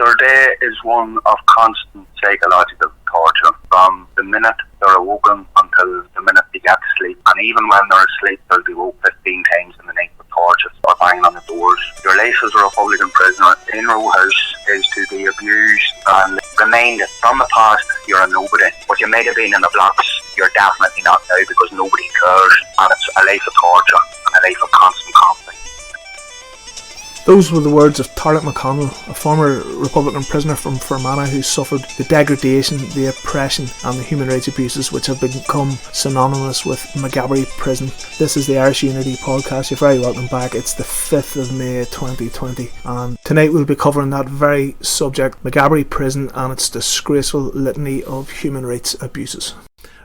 Their day is one of constant psychological torture from the minute they're awoken until the minute they get to sleep. And even when they're asleep, they'll be woke 15 times in the night with torches or banging on the doors. Your life as a Republican prisoner in row house is to be abused and reminded from the past you're a nobody. What you might have been in the blocks, you're definitely not now, because nobody cares. And it's a life of torture and a life of constant conflict. Those were the words of Tarlac McConnell, a former Republican prisoner from Fermanagh who suffered the degradation, the oppression and the human rights abuses which have become synonymous with Maghaberry Prison. This is the Irish Unity Podcast. You're very welcome back. It's the 5th of May 2020 and tonight we'll be covering that very subject, Maghaberry Prison and its disgraceful litany of human rights abuses.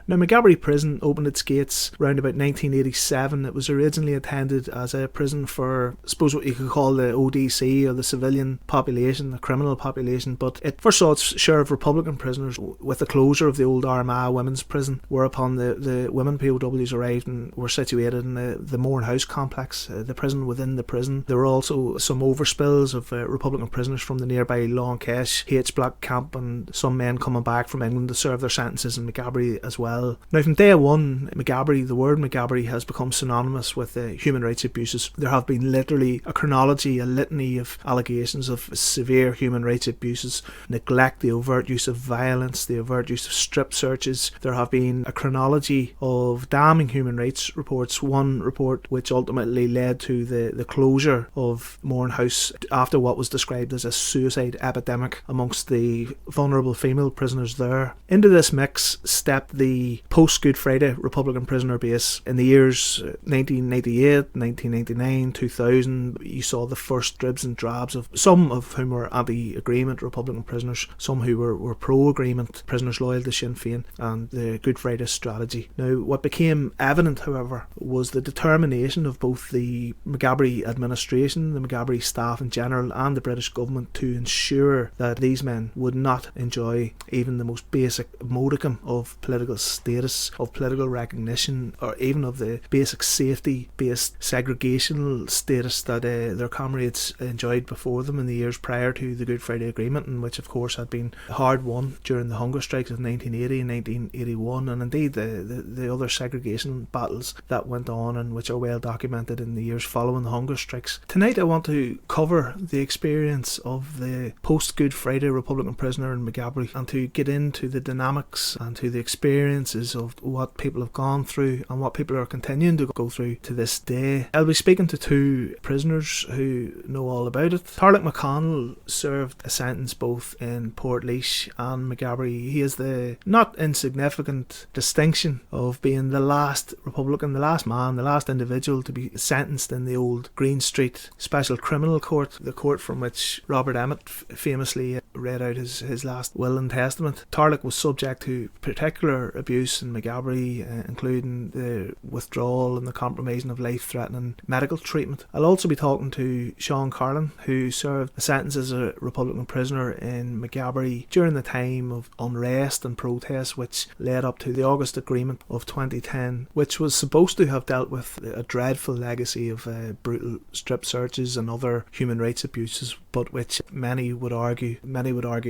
Now, Maghaberry Prison opened its gates around about 1987. It was originally intended as a prison for, I suppose, what you could call the ODC, or the civilian population, the criminal population, but it first saw its share of Republican prisoners with the closure of the old Armagh women's prison, whereupon the women POWs arrived and were situated in the Mourne House complex, the prison within the prison. There were also some overspills of Republican prisoners from the nearby Longkesh H Block camp, and some men coming back from England to serve their sentences in Maghaberry as well. Now, from day one, the word Maghaberry has become synonymous with human rights abuses. There have been literally a chronology, a litany of allegations of severe human rights abuses, neglect, the overt use of violence, the overt use of strip searches. There have been a chronology of damning human rights reports. One report which ultimately led to the closure of Mourne House after what was described as a suicide epidemic amongst the vulnerable female prisoners there. Into this mix stepped the post-Good Friday Republican prisoner base. In the years 1998, 1999, 2000, you saw the first dribs and drabs of some of whom were anti-agreement Republican prisoners, some who were pro-agreement prisoners loyal to Sinn Féin and the Good Friday strategy. Now, what became evident, however, was the determination of both the Maghaberry administration, the Maghaberry staff in general, and the British government to ensure that these men would not enjoy even the most basic modicum of political status, of political recognition, or even of the basic safety-based segregational status that their comrades enjoyed before them in the years prior to the Good Friday Agreement, and which of course had been hard won during the hunger strikes of 1980 and 1981, and indeed the other segregation battles that went on and which are well documented in the years following the hunger strikes. Tonight I want to cover the experience of the post-Good Friday Republican prisoner in Maghaberry, and to get into the dynamics and to the experiences of what people have gone through and what people are continuing to go through to this day. I'll be speaking to two prisoners who know all about it. Tarlac McConnell served a sentence both in Portlaoise and Maghaberry. He has the not insignificant distinction of being the last Republican, the last man, the last individual to be sentenced in the old Green Street Special Criminal Court, the court from which Robert Emmet famously read out his last will and testament. Tarlac was subject to particular abuse in Maghaberry, including the withdrawal and the compromising of life-threatening medical treatment. I'll also be talking to Sean Carlin, who served a sentence as a Republican prisoner in Maghaberry during the time of unrest and protest which led up to the August Agreement of 2010, which was supposed to have dealt with a dreadful legacy of brutal strip searches and other human rights abuses, but which many would argue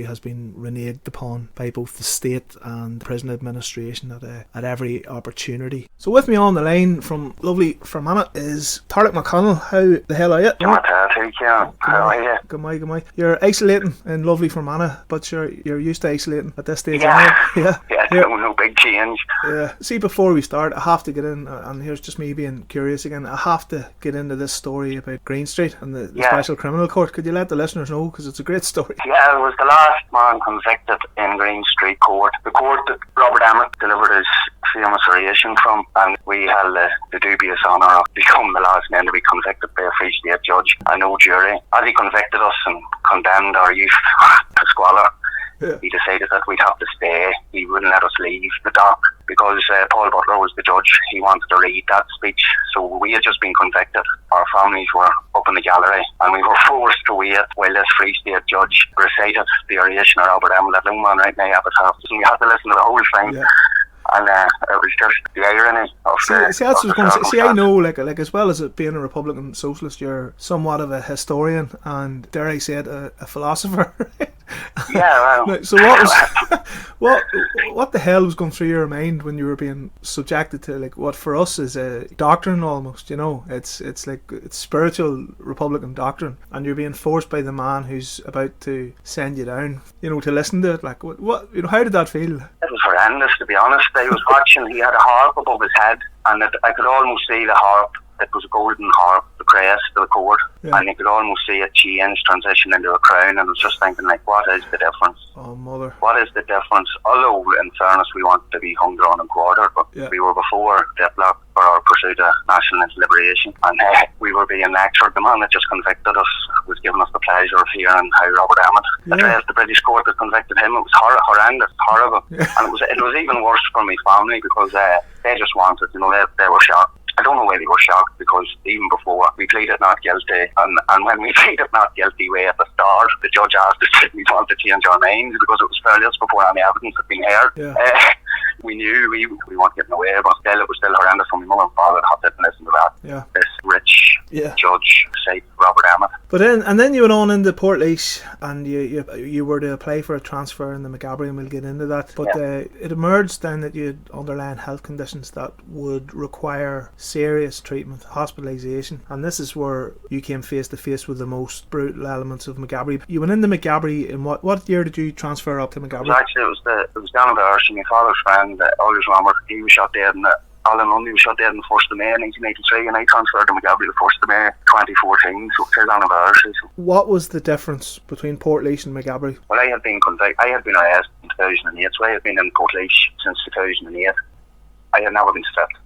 has been reneged upon by both the state and the prison administration at every opportunity. So with me on the line from lovely Fermanagh is Tarlac McConnell. How the hell are you? How are you? Good morning. You're isolating in lovely Fermanagh, but you're used to isolating at this stage. Yeah, no big change. Yeah. See, before we start, I have to get in, and here's just me being curious again, I have to get into this story about Green Street and the Special Criminal Court. Could you let the listeners know, because it's a great story? Yeah, I was the last man convicted in Green Street Court, the court that Robert Emmet delivered his famous oration from, and we held the dubious honour of becoming the last men to be convicted by a Free State judge and no jury. As he convicted us and condemned our youth to squalor, he decided that we'd have to stay. He wouldn't let us leave the dock because Paul Butler was the judge. He wanted to read that speech. So we had just been convicted. Our families were up in the gallery and we were forced to wait while this Free State judge recited the oration of Robert Emmet, that long man right now, we had to listen to the whole thing. Yeah. And it was just the irony of that's what I was going to say. See, I know, like as well as being a Republican Socialist, you're somewhat of a historian and, dare I say it, a philosopher. Yeah, well. Now, so what the hell was going through your mind when you were being subjected to, like, what for us is a doctrine almost, you know? It's like, it's spiritual Republican doctrine, and you're being forced by the man who's about to send you down, you know, to listen to it. Like, what you know, how did that feel? It was horrendous, to be honest. I was watching, he had a harp above his head, and I could almost see the harp. It was a golden harp, the crest of the cord, and you could almost see it change, transition into a crown, and I was just thinking, like, what is the difference? Oh, mother. What is the difference? Although, in fairness, we wanted to be hung, drawn and quartered, but we were before deadlock for our pursuit of national liberation, and we were being lectured. The man that just convicted us was giving us the pleasure of hearing how Robert Emmet addressed the British court that convicted him. It was horrendous, horrible, and it was even worse for my family, because they just wanted, you know, they were shocked. I don't know why they were shocked, because even before we pleaded not guilty, and when we pleaded not guilty way at the start, the judge asked us if we wanted to change our names, because it was fairly before any evidence had been heard. We knew we weren't getting away, but still it was still horrendous for my mother and father to have to listen to that. This rich judge say Robert Emmet. But then you went on into Portlaoise, and you were to apply for a transfer in the Maghaberry, and we'll get into that. But it emerged then that you had underlying health conditions that would require serious treatment, hospitalisation, and this is where you came face to face with the most brutal elements of Maghaberry. You went into Maghaberry in what year did you transfer up to Maghaberry? Actually, it was down at Irish, my father's friend, always remember, he was shot dead Alan Lundy was shot dead on the 1st of May 1983, and I transferred to Maghaberry the 1st of May 2014, so it's down at Irish. What was the difference between Portlaoise and Maghaberry? Well, I had been arrested in 2008, so I had been in Portlaoise since 2008. I had never been stripped.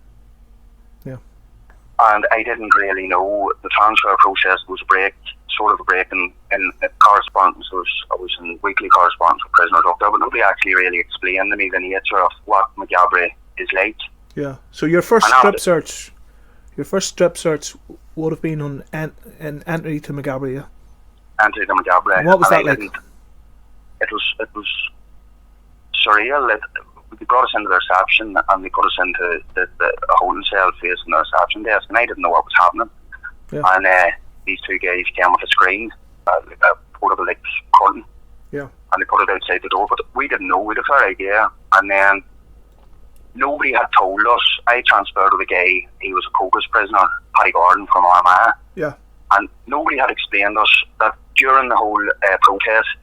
And I didn't really know the transfer process was a break in correspondence. I was in weekly correspondence with prisoners up there, but nobody actually really explained to me the nature of what Maghaberry is like. Yeah. So your first strip search would have been on entry to Maghaberry, yeah? Entry to Maghaberry. And what was that like? It was surreal. They brought us into the reception, and they put us into the holding cell facing the reception desk, and I didn't know what was happening. And these two guys came with a screen, like a portable curtain, and they put it outside the door, but we didn't know. We had a fair idea, and then nobody had told us. I transferred with a guy, he was a COCUS prisoner, Paddy Gordon from Armagh, and nobody had explained us that during the whole protest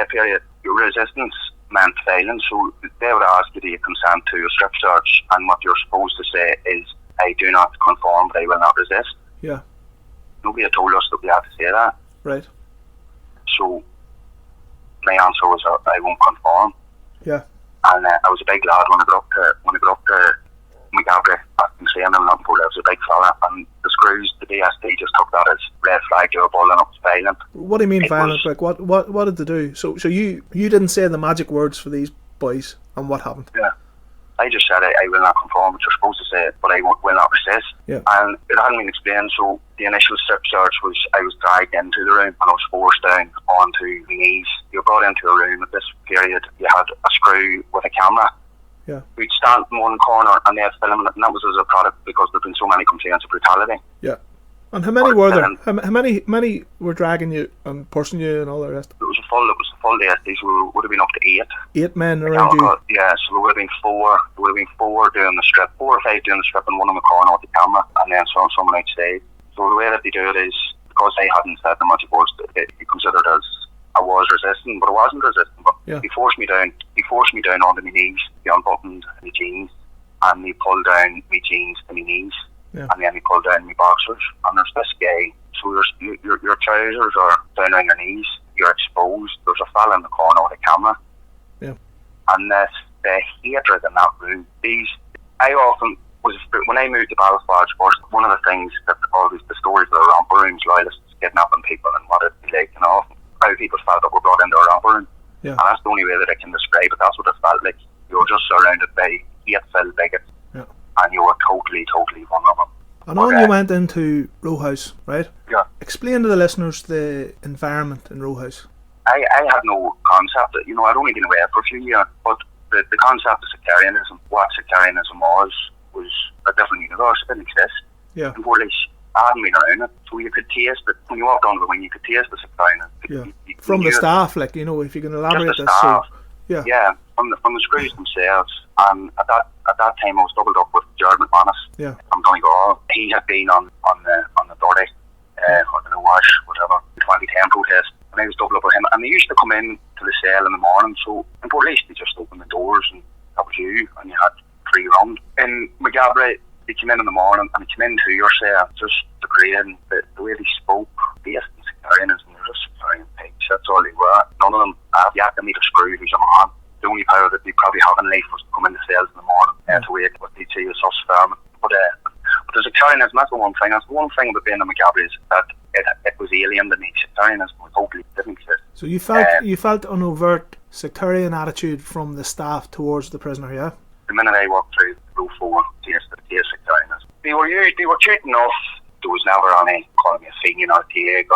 period, resistance meant violence, so they would ask you, do you consent to a strip search, and what you're supposed to say is, I do not conform, but I will not resist. Nobody had told us that we had to say that. Right. So my answer was, I won't conform. And I was a big lad when I got up to Maghaberry. I've been saying I'm not before, I was a big fella, and the screws, the DST just took that as red flag, you're balling up violent. What do you mean violent? Like what did they do? So you didn't say the magic words for these boys, and what happened? I just said I will not conform, which you're supposed to say, but I will not resist. And it hadn't been explained, so the initial strip search was, I was dragged into the room and I was forced down onto my knees. You were brought into a room at this period, you had a screw with a camera. We'd stand in one corner and they'd film it, and that was as a product because there'd been so many complaints of brutality. And how many were there? How many were dragging you and pushing you and all the rest? It was a full DST, so we would have been up to 8. 8 men around you? So there would have been 4. There would have been 4 doing the strip, 4 or 5 doing the strip, and one in the corner with the camera, and then someone outside. So the way that they do it is, because I hadn't said the magic words, he considered as I was resisting, but I wasn't resisting. But he forced me down. He forced me down onto my knees. He unbuttoned my jeans, and he pulled down my jeans to my knees. And then he pulled down my boxers, and there's this guy, so your trousers are down on your knees, you're exposed, there's a fella in the corner with a camera. And the hatred in that room, I often was, when I moved to Belfast first, one of the things that always, the stories of the romper rooms, loyalists kidnapping people and what it'd be like, you know, how people felt that were brought into a romper room. And that's the only way that I can describe it. That's what it felt like. You were just surrounded by hate-filled bigots. And you were totally vulnerable. And on you went into row house, right? Explain to the listeners the environment in row house. I had no concept. You know, I'd only been away for a few years, but the concept of sectarianism, what sectarianism was a different universe. It didn't exist. In Portlaoise. I hadn't been around it, so you could taste it. When you walked onto the wing, you could taste the sectarianism. From the staff, like, you know, if you can elaborate this. So, from the screws themselves. And at that time, I was doubled up with Jared McManus. Yeah. I'm Donegal. He had been on the Dirty, or the Wash, whatever, 2010 protest. And I was doubled up with him. And they used to come in to the cell in the morning. So in Port Least, they just opened the doors, and that was you, and you had free run. In Maghaberry, they came in the morning, and they came into your cell, just the grade, the way they spoke, based in sectarianism. They're just sectarian pigs. That's all they were. None of them had yet to meet a screw who's a man. The only power that they probably have in life was to come in the cells in the morning to wake what they'd see as us vermin. But the sectarianism, that's the one thing. That's the one thing about being a Maghaberry, is that it was alien to me. Sectarianism totally didn't exist. So you felt an overt sectarian attitude from the staff towards the prisoner, yeah? The minute I walked through row 4, taste sectarianism. They were cheating off. There was never any calling me a Fenian or Tieg,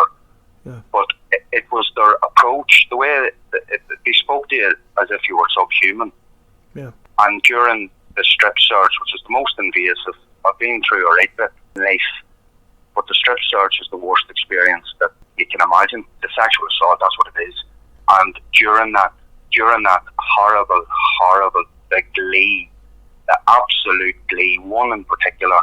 but it was their approach, the way they spoke to you as if you were subhuman. Yeah. And during the strip search, which is the most invasive, I've been through a right bit in life, but the strip search is the worst experience that you can imagine. The sexual assault, that's what it is. And during that horrible, the glee, the absolute glee, one in particular,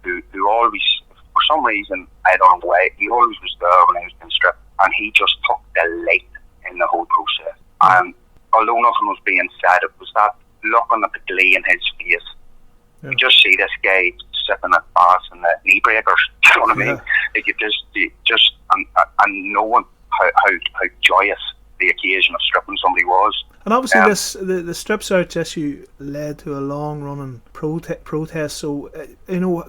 who always, for some reason, I don't know why, he always was there when I was being stripped, and he just took delight in the whole process. And although nothing was being said, it was that looking at the glee in his face. Yeah. You just see this guy sipping at bass and the knee breakers, you know what I mean? Like you just and knowing how joyous the occasion of stripping somebody was. And obviously the strip search issue led to a long-running protest. So,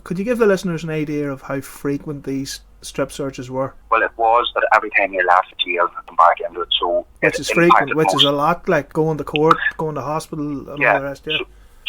could you give the listeners an idea of how frequent these strip searches were? Well, it was that every time you left the jail and back into it. So which is frequent, which is a lot, like going to court, going to hospital, and all the rest. Yeah.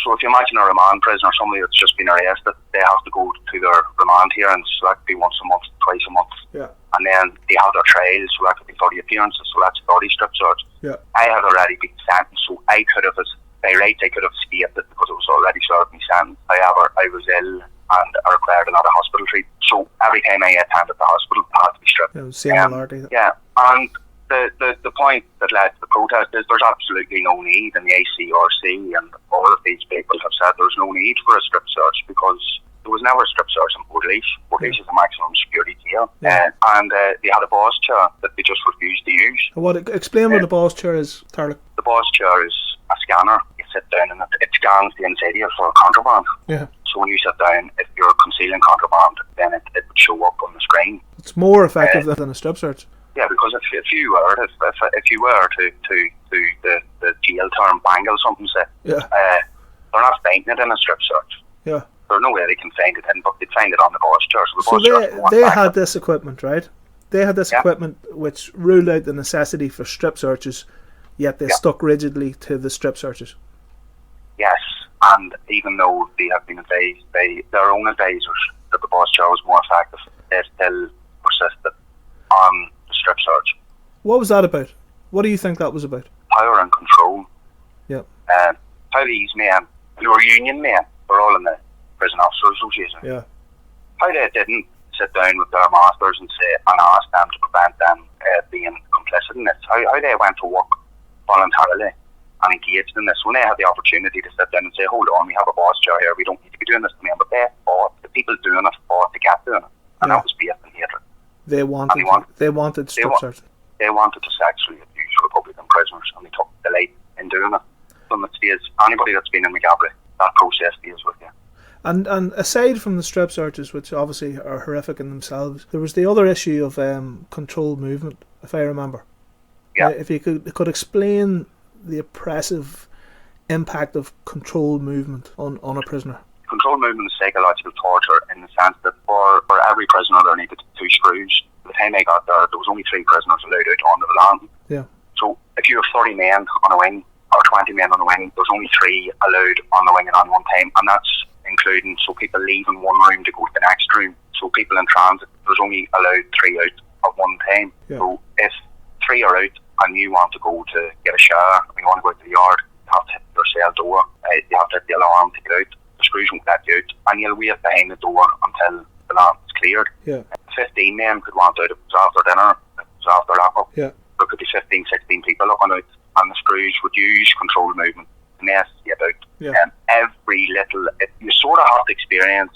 So if you imagine a remand prisoner, somebody that's just been arrested, they have to go to their remand hearings, so that could be once a month, twice a month. Yeah. And then they have their trials, so that could be 30 appearances, so that's 30 strip search. Yeah. I had already been sentenced, so I could have, by rights, I could have escaped it because it was already served me sentence. However, I was ill and I required another hospital treatment. So every time I attended the hospital, I had to be stripped. Same malarkey. Yeah. And the point that led to the protest is there's absolutely no need, and the ACRC and all of these people have said there's no need for a strip search because there was never a strip search in Port Leash. Port Leash is a maximum security jail. And they had a boss chair that they just refused to use. Explain what the boss chair is, Tarlik. The boss chair is a scanner. You sit down and it scans the inside of you for contraband. Yeah. So when you sit down, if you're concealing contraband, then it would show up on the screen. It's more effective than a strip search. Yeah, because if you were to the jail term bangle something, say, they're not finding it in a strip search. Yeah. There's no way they can find it in, but they'd find it on the boss chair. So they had this equipment, right? They had this equipment which ruled out the necessity for strip searches, yet they stuck rigidly to the strip searches. Yes, and even though they have been advised by their own advisors that the boss chair was more effective, they still persisted on the strip search. What was that about? What do you think that was about? Power and control. Yeah. How these men, who were union men, were all in the Prison Officers Association. Yeah. How they didn't sit down with their masters and ask them to prevent them being complicit in this. How they went to work voluntarily and engaged in this when they had the opportunity to sit down and say, hold on, we have a boss chair here, we don't need to be doing this to men, but they fought, the people doing it fought to get doing it, and that was based on hatred. They wanted strip search. They wanted to sexually abuse Republican prisoners, and they took delight in doing it. From it stays, anybody that's been in Maghaberry, that process stays with you. And aside from the strip searches, which obviously are horrific in themselves, there was the other issue of controlled movement, if I remember. Yeah. If you could explain the oppressive impact of controlled movement on a prisoner. Controlled movement is psychological torture in the sense that for every prisoner there needed 2 screws. By the time I got there was only 3 prisoners allowed out onto the land. Yeah. So if you have 30 men on a wing or 20 men on a wing, there's only 3 allowed on the wing at one time, and that's including people leaving one room to go to the next room. So people in transit, there's only allowed 3 out at one time. Yeah. So if 3 are out and you want to go to get a shower, and you want to go out to the yard, you have to hit your cell door, you have to hit the alarm to get out. The screws won't let you out, and you'll wait behind the door until the alarm is cleared. Yeah. 15 men could want out. It was after dinner. It was after lockup. Yeah. There could be 15, 16 people looking out, and the screws would use controlled movement to mess you about. Yeah. Every little, you sort of have to experience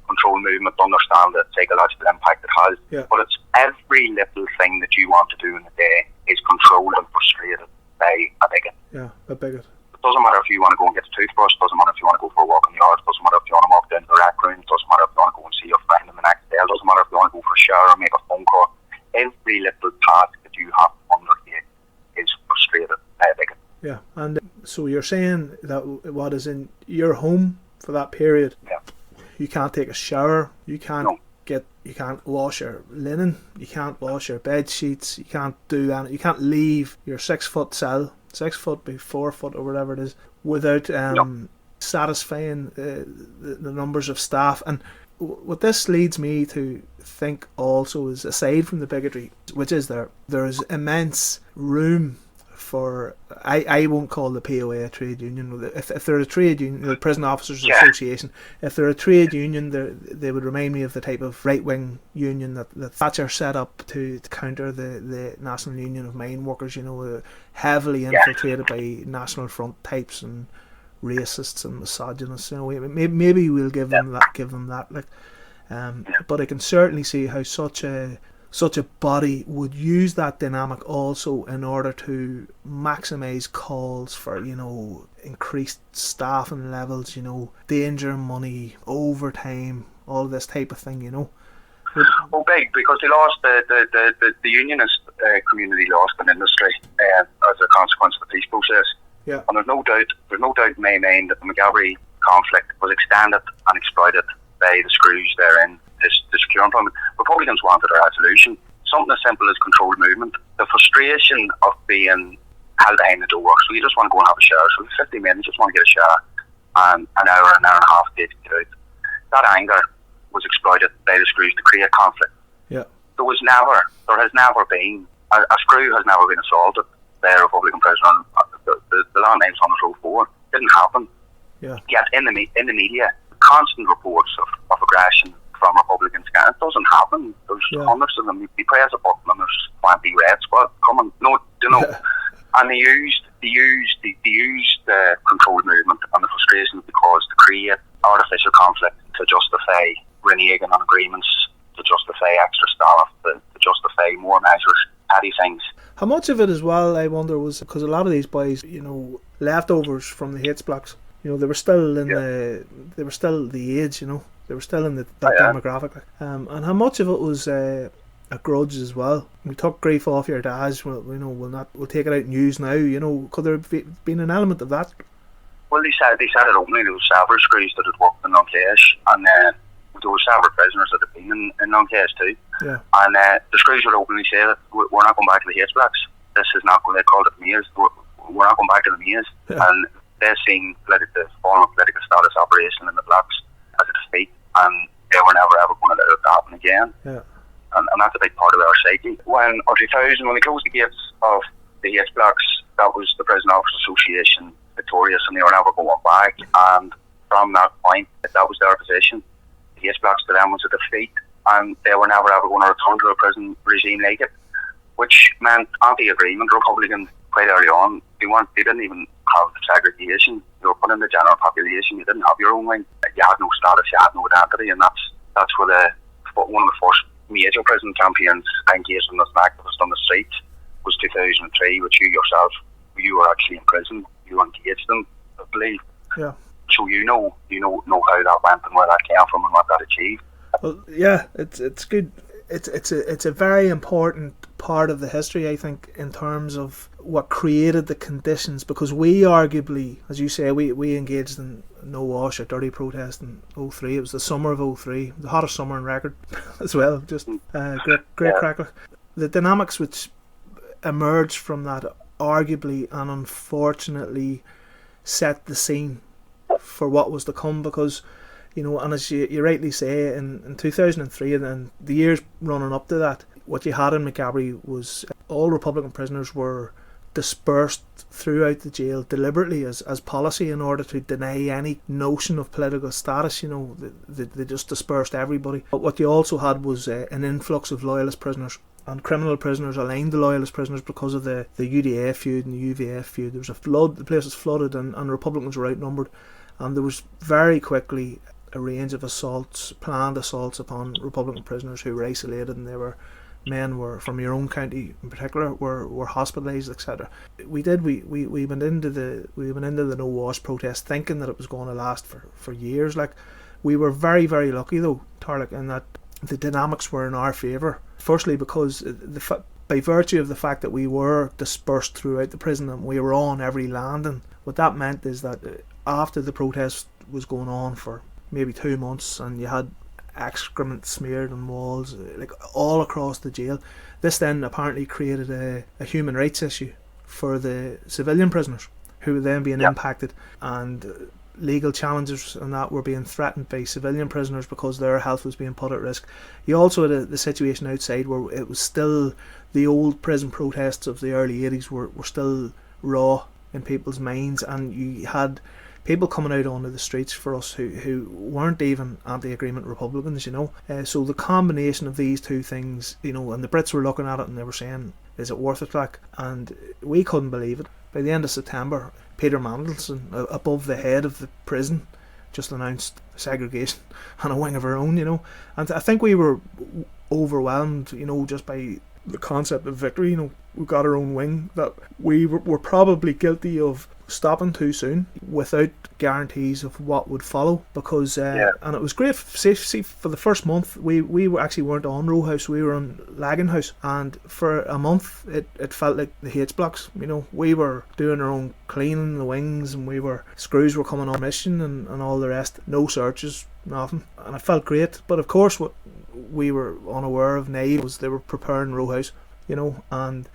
controlled movement to understand the psychological impact it has. Yeah. But it's every little thing that you want to do in the day is controlled and frustrated by a bigot. Yeah, a bigot. It doesn't matter if you want to go and get a toothbrush, doesn't matter if you want to go for a walk in the yard, doesn't matter if you want to walk down to the rec room, doesn't matter if you want to go and see your friend in the next day, doesn't matter if you want to go for a shower, make a phone call. Every little task that you have to undertake is frustrated by a bigot. Yeah, and so you're saying that what is in your home for that period, you can't take a shower, you can't you can't wash your linen, you can't wash your bed sheets, you can't do anything, you can't leave your 6 foot cell, 6 foot by 4 foot or whatever it is, without satisfying the numbers of staff. And what this leads me to think also is, aside from the bigotry, which is there is immense room for, I won't call the POA a trade union. If they're a trade union, the Prison Officers Association, if they're a trade union, they would remind me of the type of right-wing union that Thatcher set up to counter the National Union of Mine Workers, heavily infiltrated by National Front types and racists and misogynists. Maybe we'll give them that. But I can certainly see how such a body would use that dynamic also in order to maximise calls for, increased staffing levels, danger money, overtime, all this type of thing, Well, big, because they lost the unionist community lost an industry as a consequence of the peace process. Yeah. And there's no doubt in my mind that the Maghaberry conflict was extended and exploited by the screws therein to secure employment. Republicans wanted a resolution, something as simple as controlled movement. The frustration of being held behind the door, so you just want to go and have a shower. So 50 men just want to get a shower, and an hour and a half to get out. That anger was exploited by the screws to create conflict. Yeah. There has never been a screw has never been assaulted by a Republican prisoner. The land names on the road 4 didn't happen. Yeah. Yet in the media, constant reports of aggression from Republicans. It doesn't happen. There's hundreds of them. You press a button and there's 20 red squad coming. And they used the controlled movement and the frustration because to create artificial conflict, to justify reneging on agreements, to justify extra staff, to justify more measures, petty things. How much of it as well, I wonder, was because a lot of these boys, leftovers from the Hates blocks, they were still in they were still the age, they were still in that demographic. And how much of it was a grudge as well? We took grief off your dads. We'll take it out in news now. Could there have been an element of that? Well, they said it openly. There was several screws that had worked in Long-Clash, and there were several prisoners that had been in Long-Clash too. Yeah. And the screws would openly say that we're not going back to the Hates blocks. This is not what they called it, the maze. We're not going back to the maze. Yeah. And they've seen the form of political status operation in the blocks as a defeat, and they were never ever going to let it happen again. Yeah. And that's a big part of our psyche. When 2000, when they closed the gates of the Hates blocks, that was the Prison Officers Association victorious, and they were never going back. And from that point, that was their position. The Hates blocks to them was a defeat, and they were never ever going to return to a prison regime like it, which meant anti-agreement Republicans quite early on. They didn't even have segregation. You were put in the general population. You didn't have your own wing. You had no status. You had no identity, and that's where one of the first major prison campaigns I engaged in as an activist on the streets was 2003, which you were actually in prison. You engaged them, I believe. Yeah. So you know how that went and where that came from and what that achieved. Well, yeah, it's good. It's a very important part of the history, I think, in terms of what created the conditions, because we arguably, as you say, we engaged in no wash or dirty protest in 03. It was the summer of 03, the hottest summer on record as well. Just great cracker. The dynamics which emerged from that arguably and unfortunately set the scene for what was to come, because and as you rightly say, in 2003 and the years running up to that, what you had in Maghaberry was all Republican prisoners were dispersed throughout the jail deliberately as policy in order to deny any notion of political status. They just dispersed everybody. But what you also had was an influx of loyalist prisoners, and criminal prisoners aligned to loyalist prisoners because of the UDA feud and the UVF feud. There was a flood, the place was flooded, and Republicans were outnumbered, and there was very quickly a range of assaults, planned assaults upon Republican prisoners who were isolated, and men were from your own county in particular were hospitalised, etc. We went into the No Wash protest thinking that it was going to last for years. Like, we were very, very lucky though, Tarlik, in that the dynamics were in our favour. Firstly, because by virtue of the fact that we were dispersed throughout the prison and we were on every landing, what that meant is that after the protest was going on for maybe 2 months, and you had excrement smeared on walls like all across the jail, this then apparently created a human rights issue for the civilian prisoners who were then being impacted, and legal challenges and that were being threatened by civilian prisoners because their health was being put at risk. You also had the situation outside where it was still the old prison protests of the early 80s were still raw in people's minds, and you had people coming out onto the streets for us who weren't even anti-agreement Republicans, so the combination of these two things, and the Brits were looking at it and they were saying, is it worth it, like? And we couldn't believe it. By the end of September, Peter Mandelson, above the head of the prison, just announced segregation and a wing of our own, and I think we were overwhelmed, just by the concept of victory. We got our own wing, that we were probably guilty of stopping too soon without guarantees of what would follow, because and it was great. See, for the first month we weren't on row house, we were on lagging house, and for a month it felt like the H blocks. We were doing our own cleaning the wings, and screws were coming on mission and all the rest. No searches, nothing, and it felt great. But of course what we were unaware of was they were preparing row house, and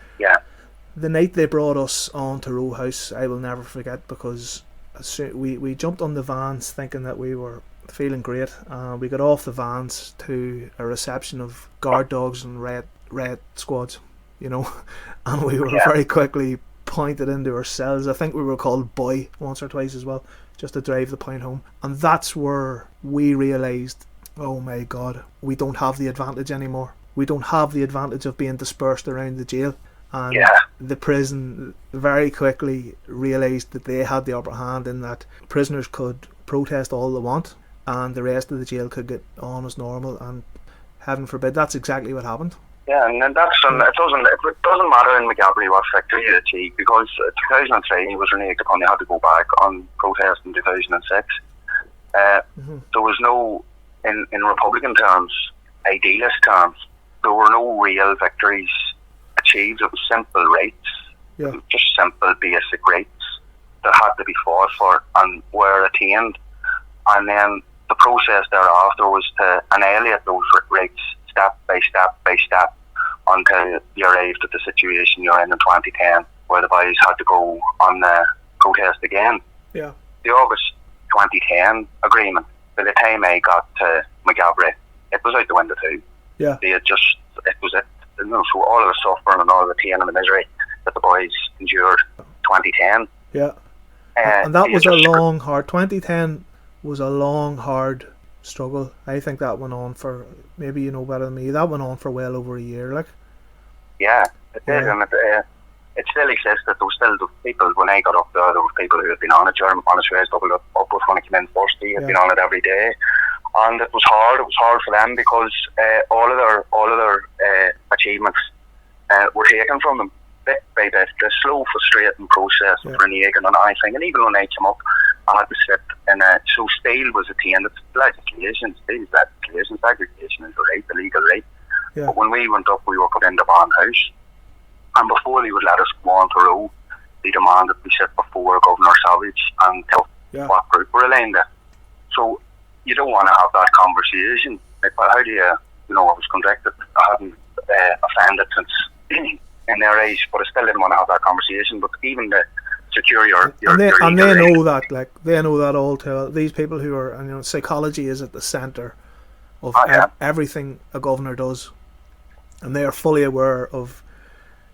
the night they brought us on to row house, I will never forget, because we jumped on the vans thinking that we were feeling great. We got off the vans to a reception of guard dogs and red squads, and we were very quickly pointed into our cells. I think we were called boy once or twice as well, just to drive the point home. And that's where we realised, oh my God, we don't have the advantage anymore. We don't have the advantage of being dispersed around the jail. And the prison very quickly realised that they had the upper hand, in that prisoners could protest all they want and the rest of the jail could get on as normal, and heaven forbid, that's exactly what happened. Yeah, and that's it doesn't matter in Maghaberry what victory you achieve, because 2003 was reneged upon. They had to go back on protest in 2006. There was no, in Republican terms, idealist terms, there were no real victories achieved. It was simple rights, just simple basic rights that had to be fought for and were attained, and then the process thereafter was to annihilate those rights step by step by step until you arrived at the situation you're in 2010, where the boys had to go on the protest again. The August 2010 agreement, by the time I got to Maghaberry, it was out the window too. It was it. So all of the suffering and all of the pain and the misery that the boys endured 2010. And that was a long, hard... 2010 was a long, hard struggle. I think that went on for, maybe you know better than me, that went on for well over a year, like. Yeah, it did, and it still existed. There was still the people, when I got up there were people who had been on it. Honestly, I was doubled up with when I came in first. They had been on it every day. And it was hard for them, because all of their achievements were taken from them bit by bit. The slow, frustrating process of reneging on anything. And even when I came up, I had to sit in so steel was attained. It's legislation, steel is legislation, segregation is the right, the legal right. But when we went up, we were put into bond house, and before they would let us go on to row, they demanded we sit before Governor Savage and tell what group we're aligned to. So you don't want to have that conversation. Like, how do I was convicted. I hadn't offended since in their age, but I still didn't want to have that conversation. But even to secure your they know that, like, they know that all too. These people who are, psychology is at the centre of everything a governor does, and they are fully aware of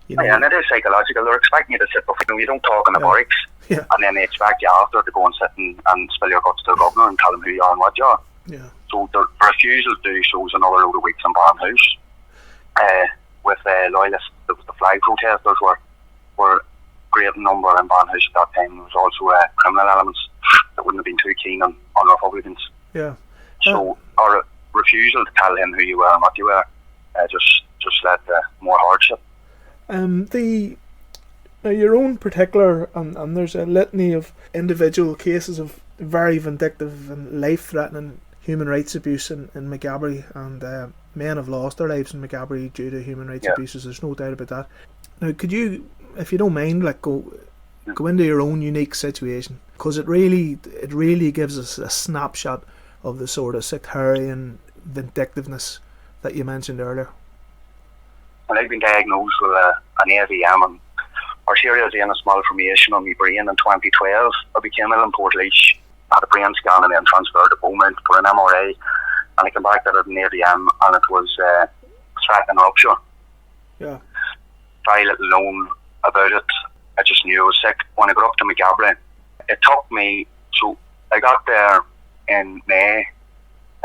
You know? Yeah, and it is psychological. They're expecting you to sit before you don't talk in the barracks, and then they expect you after to go and sit and spill your guts to the governor and tell him who you are and what you are. Yeah. So the refusal to do so was another load of weeks in Barnhouse. With loyalists, the flag protesters were great in number in Barnhouse at that time. There was also criminal elements that wouldn't have been too keen on Republicans. Yeah. So our refusal to tell him who you were and what you were just led to more hardship. Now your own particular, and there's a litany of individual cases of very vindictive and life-threatening human rights abuse in Maghaberry, and men have lost their lives in Maghaberry due to human rights abuses. There's no doubt about that. Now, could you, if you don't mind, go into your own unique situation, because it really gives us a snapshot of the sort of sectarian vindictiveness that you mentioned earlier. Well, I've been diagnosed with an AVM and arterial venous malformation on my brain in 2012. I became ill in Portlaoise, had a brain scan and then transferred to Beaumont for an MRI, and I came back there at an AVM and it was threatening rupture. Yeah. Very little known about it. I just knew I was sick. When I got up to Maghaberry, it took me, so I got there in May.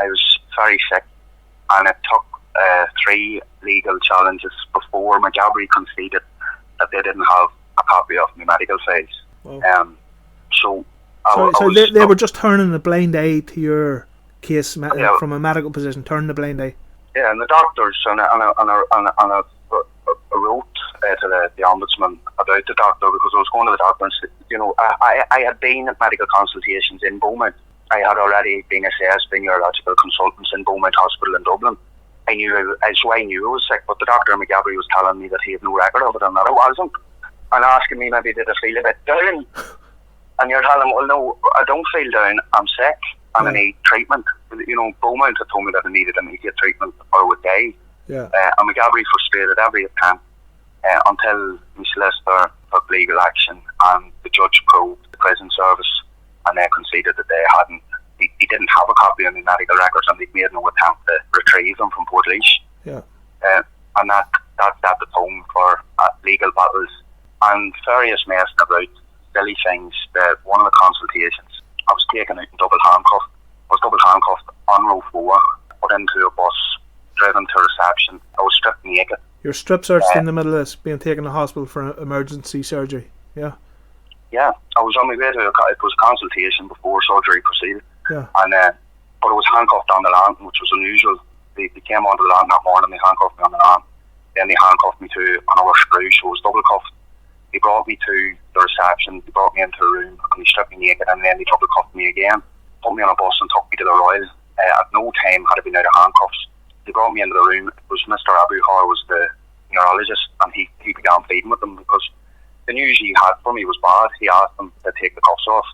I was very sick, and it took 3 legal challenges before Maghaberry conceded that they didn't have a copy of my medical files. Wow. So they were just turning a blind eye to your case from a medical position, turning a blind eye. Yeah, and the doctors and I wrote to the ombudsman about the doctor, because I was going to the doctor and said, I had been at medical consultations in Beaumont. I had already been assessed by neurological consultants in Beaumont Hospital in Dublin. I knew I was sick, but the doctor in Maghaberry was telling me that he had no record of it and that I wasn't, and asking me maybe did I feel a bit down, and you're telling him, well, no, I don't feel down, I'm sick and I need treatment. Beaumont had told me that I needed immediate treatment or I would die. Yeah. And Maghaberry frustrated every attempt until the solicitor took legal action and the judge probed the prison service, and they conceded that they hadn't. He didn't have a copy of the medical records, and they'd made no attempt to retrieve them from Portlaoise. Yeah. And that set the tone for legal battles and various messing about silly things. One of the consultations, I was taken out and double handcuffed. I was double handcuffed on row 4, put into a bus, driven to reception. I was stripped naked. You're strip searched in the middle of this, being taken to hospital for emergency surgery. Yeah. Yeah, I was on my way to it was a consultation before surgery proceeded. Yeah. And but I was handcuffed on the land, which was unusual. They came onto the land that morning, they handcuffed me on the land. Then they handcuffed me to another screw, so I was double cuffed. They brought me to the reception, they brought me into a room, and they stripped me naked, and then they double cuffed me again, put me on a bus and took me to the Royal. At no time had I been out of handcuffs. They brought me into the room. It was Mr. Abuhar was the neurologist, and he began pleading with them because the news he had for me was bad. He asked them to take the cuffs off.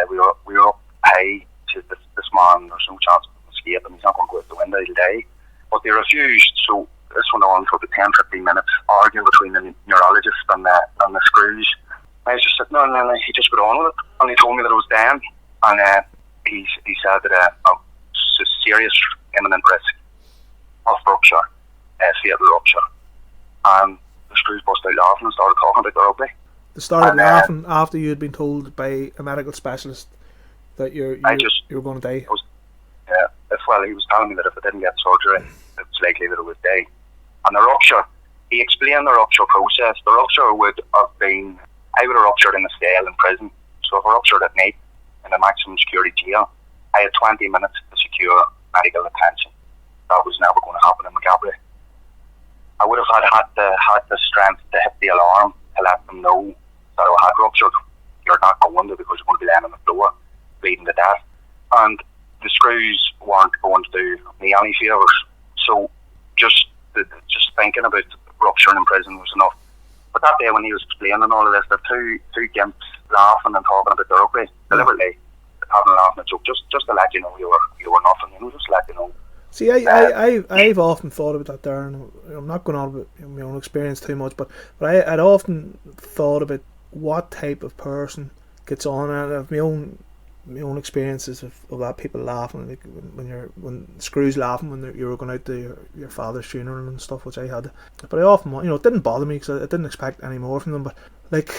We were up high to this man. There's no chance of him escaping. He's not going to go out the window, he'll die. But they refused. So this went on for about 10-15 minutes, arguing between the neurologist and the screws. I was just sitting there, and then he just got on with it, and he told me that I was dying, and he said that a serious imminent risk of rupture, fatal rupture, and the screws busted out laughing and started talking about the rugby. They started laughing after you had been told by a medical specialist that you were going to die. He was telling me that if I didn't get surgery, it was likely that I would die. And the rupture, he explained the rupture process. The rupture would have been, I would have ruptured in a cell in prison. So if I ruptured at night in a maximum security jail, I had 20 minutes to secure medical attention. That was never going to happen in Maghaberry. I would have had the strength to hit the alarm to let them know that I had ruptured. You're not going to, because you're going to be laying on the floor, bleeding to death. And the screws weren't going to do me any favours. So just thinking about rupturing in prison was enough. But that day when he was explaining all of this, the two gimps laughing and talking about the rugby, deliberately having a laughing joke, just to let you know you were nothing, just to let you know. See, I've often thought about that there, and I'm not going on about my own experience too much, but I'd often thought about what type of person gets on, and I have my own my own experiences of that, people laughing, like when Screw's laughing when you were going out to your father's funeral and stuff, which I had. But I often, it didn't bother me because I didn't expect any more from them. But like,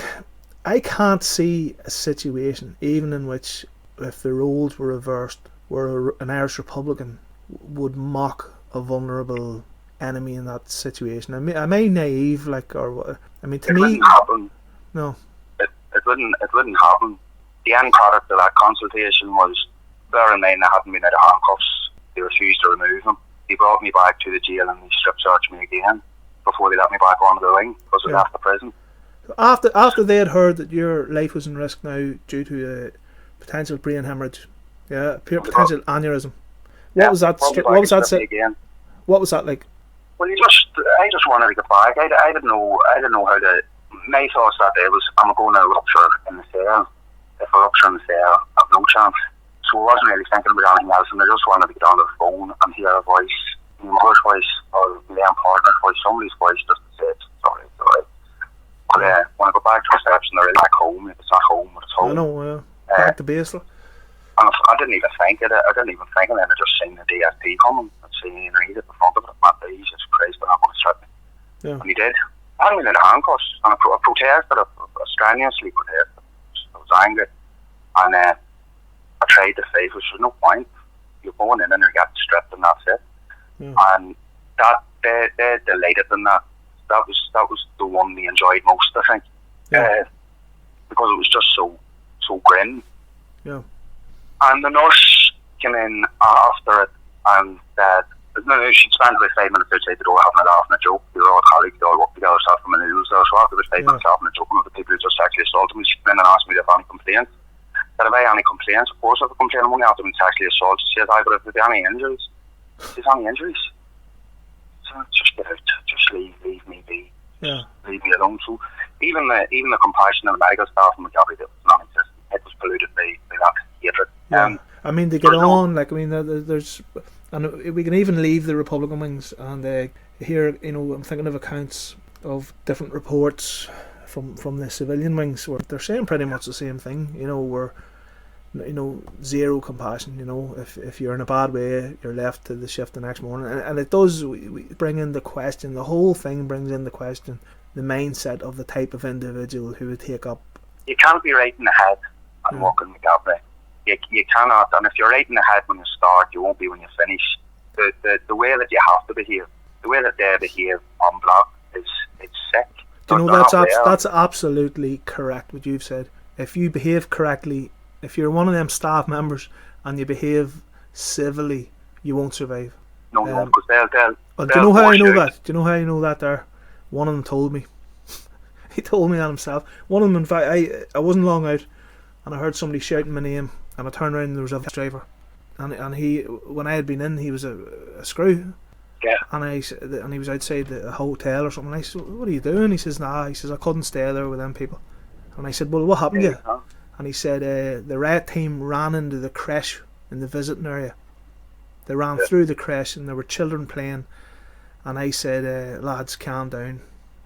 I can't see a situation even in which, if the roles were reversed, where an Irish Republican would mock a vulnerable enemy in that situation. Am I naive, like, or what? I mean, to me, wouldn't happen. No, it wouldn't happen. The end product of that consultation was, bear in mind, I hadn't been out of handcuffs. They refused to remove them. They brought me back to the jail and they strip searched me again before they let me back onto the ring because I left the prison. After they had heard that your life was in risk now due to a potential brain hemorrhage, potential aneurysm. What was that like? Well, I just wanted to get back. I didn't know how to. My thoughts that day was, I'm going to rupture in the cell. If I rupture in the cell, I have no chance. So I wasn't really thinking about anything else, and I just wanted to get on the phone and hear a voice, my mother's voice or my partner's voice, somebody's voice, just to say it's sorry. But when I go back to reception, they're back home. If it's not home, it's home. I know. Back to base. And I didn't even think it. And then I just seen the DSP coming and seeing Reid at the front of it. Man, Jesus Christ, they're not going to strip me. Yeah. And he did. I hadn't been in the handcuffs, and I protested. I strenuously protested. I was angry, and I tried to fight, which was no point. You're going in and you're getting stripped, and that's it. Yeah. And that they delighted in that. That was the one they enjoyed most, I think, because it was just so grim. Yeah. And the nurse came in after it and said, she'd spent about 5 minutes outside the door having a laugh and a joke. We were all colleagues, they all worked together, sat from a news there. So after about 5 minutes laughing and joking with the people who just sexually assaulted me, she came in and asked me if I had any complaints. I said, have I any complaints? Of course I have a complaint. I'm only after being sexually assaulted. She said, but if there any injuries? She said, any injuries? So just get out. Just leave me be. Yeah. Leave me alone. So even the compassion of the medical staff in Maghaberry was non-existent. It was polluted by that hatred. Yeah. I mean, they get on, like, I mean, there's, and we can even leave the Republican wings and here, I'm thinking of accounts of different reports from the civilian wings where they're saying pretty much the same thing, where, zero compassion, if you're in a bad way, you're left to the shift the next morning. And it does we bring in the question, the whole thing brings in the question, the mindset of the type of individual who would take up. You can't be right in the head and walk in Maghaberry. You cannot, and if you're right in the head when you start, you won't be when you finish. The way that you have to behave, the way that they behave on block it's sick. Do you know that's absolutely correct what you've said. If you behave correctly, if you're one of them staff members and you behave civilly, you won't survive. No, because they'll. Do you know how I know that? Do you know how I know that? There, one of them told me. He told me that himself. One of them, in fact, I wasn't long out, and I heard somebody shouting my name. And I turned around and there was a driver, and he, when I had been in, he was a screw. Yeah. And he was outside the hotel or something. And I said, "What are you doing?" He says, "Nah." He says, "I couldn't stay there with them people." And I said, "Well, what happened to you?" And he said, "The riot team ran into the creche in the visiting area. They ran through the creche and there were children playing." And I said, "Lads, calm down."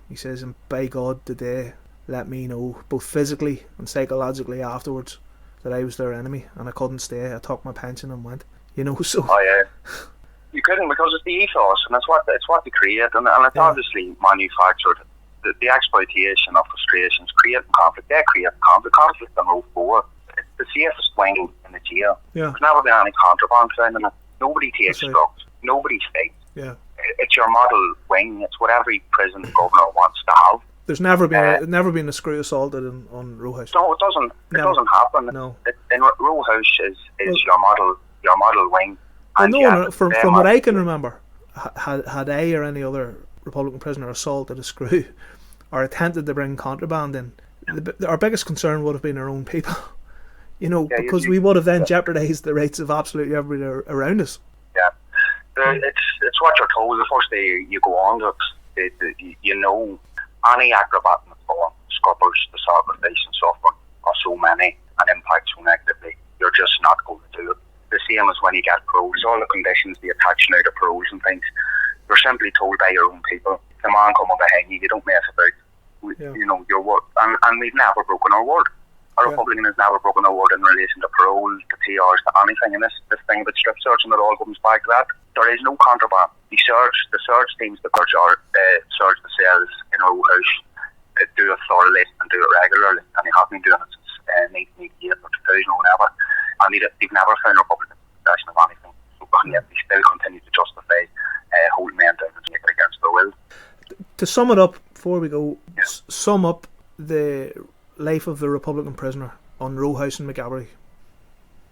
He says, "And by God, did they let me know, both physically and psychologically afterwards, that I was their enemy and I couldn't stay. I took my pension and went." So. Oh yeah. You couldn't, because it's the ethos and it's what they create, and it's obviously manufactured. The exploitation of frustrations, creating conflict. They create conflict. Conflict on row 4. It's the safest wing in the jail. Yeah. There's never been any contraband found in it. Nobody takes drugs. Nobody fights. Yeah. It's your model wing. It's what every prison governor wants to have. There's never been a screw assaulted on Row House. No, it doesn't. Never. It doesn't happen. No. Row House is your model wing. No, from what I can remember, had I or any other Republican prisoner assaulted a screw or attempted to bring contraband in, our biggest concern would have been our own people. Because we would have then jeopardised the rights of absolutely everybody around us. Yeah. It's what you're told. The first day you go on to any acrobat in the form, scuppers, the sacrifice and suffering are so many and impact so negatively, you're just not going to do it. The same as when you get paroles, all the conditions they attach now to paroles and things, you're simply told by your own people, the man coming behind you, you don't mess about, your word. And we've never broken our word. A Republican has never broken a word in relation to parole, to TRs, to anything. And this thing about strip searching, it all comes back to that. There is no contraband. The search teams that search the cells in our house do it thoroughly and do it regularly, and they have been doing it since 1988 or 2000 or whenever, and they've never found Republican possession of anything. So, and yet they still continue to justify holding men down and make it against their will. To sum it up, before we go, sum up the life of the Republican prisoner on Row House in Maghaberry.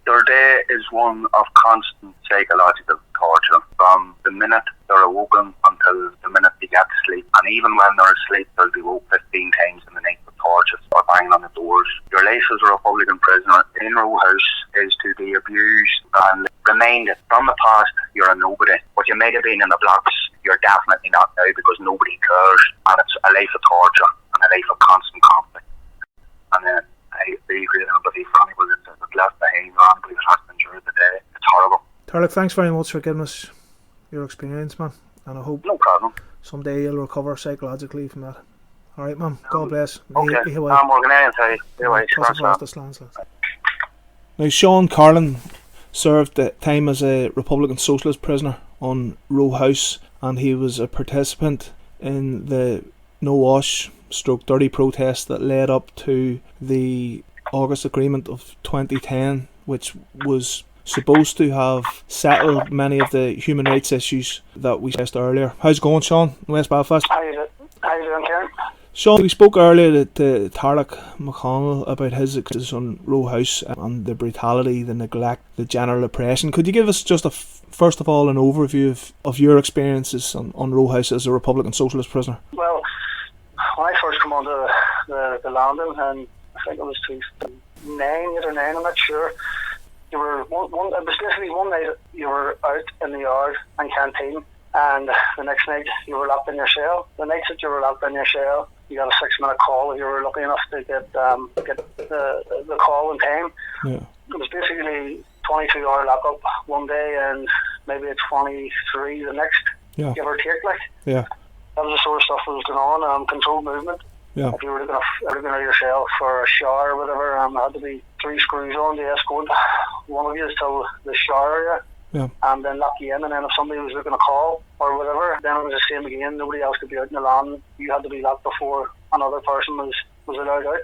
Their day is one of constant psychological torture from the minute they're awoken until the minute they get to sleep. And even when they're asleep, they'll be woke 15 times in the night with torches or banging on the doors. Your life as a Republican prisoner in Row House is to be abused and reminded from the past you're a nobody. What you might have been in the blocks, you're definitely not now, because nobody cares. And it's a life of torture and a life of constant conflict. And then I feel great empathy for anybody that's left behind or anybody that has to endure the day. It's horrible. Tarek, thanks very much for giving us your experience, man. And I hope no problem. Someday you'll recover psychologically from that. Alright, man. God bless. Okay. I'm working Now, Sean Carlin served time as a Republican Socialist prisoner on Row House, and he was a participant in the No Wash /Dirty protest that led up to the August Agreement of 2010, which was supposed to have settled many of the human rights issues that we discussed earlier. How's it going, Sean, in West Belfast? How you doing, Kieran? Sean, we spoke earlier to Tarek McConnell about his experiences on Row House and the brutality, the neglect, the general oppression. Could you give us just first of all an overview of your experiences on Row House as a Republican Socialist prisoner? Well, when I first come onto the landing, and I think it was 2009, I'm not sure. You were it was basically one night you were out in the yard and canteen, and the next night you were locked in your cell. The nights that you were locked in your cell, you got a 6-minute call if you were lucky enough to get the call in time. Yeah. It was basically 22-hour lockup one day and maybe a 23 the next, give or take. Yeah. That was the sort of stuff that was going on. Controlled movement. Yeah. If you were going out of your cell for a shower or whatever, there had to be 3 screws on to escort one of you till the shower area. Yeah. And then lock you in, and then if somebody was looking to call or whatever, then it was the same again. Nobody else could be out in the land. You had to be locked before another person was allowed out.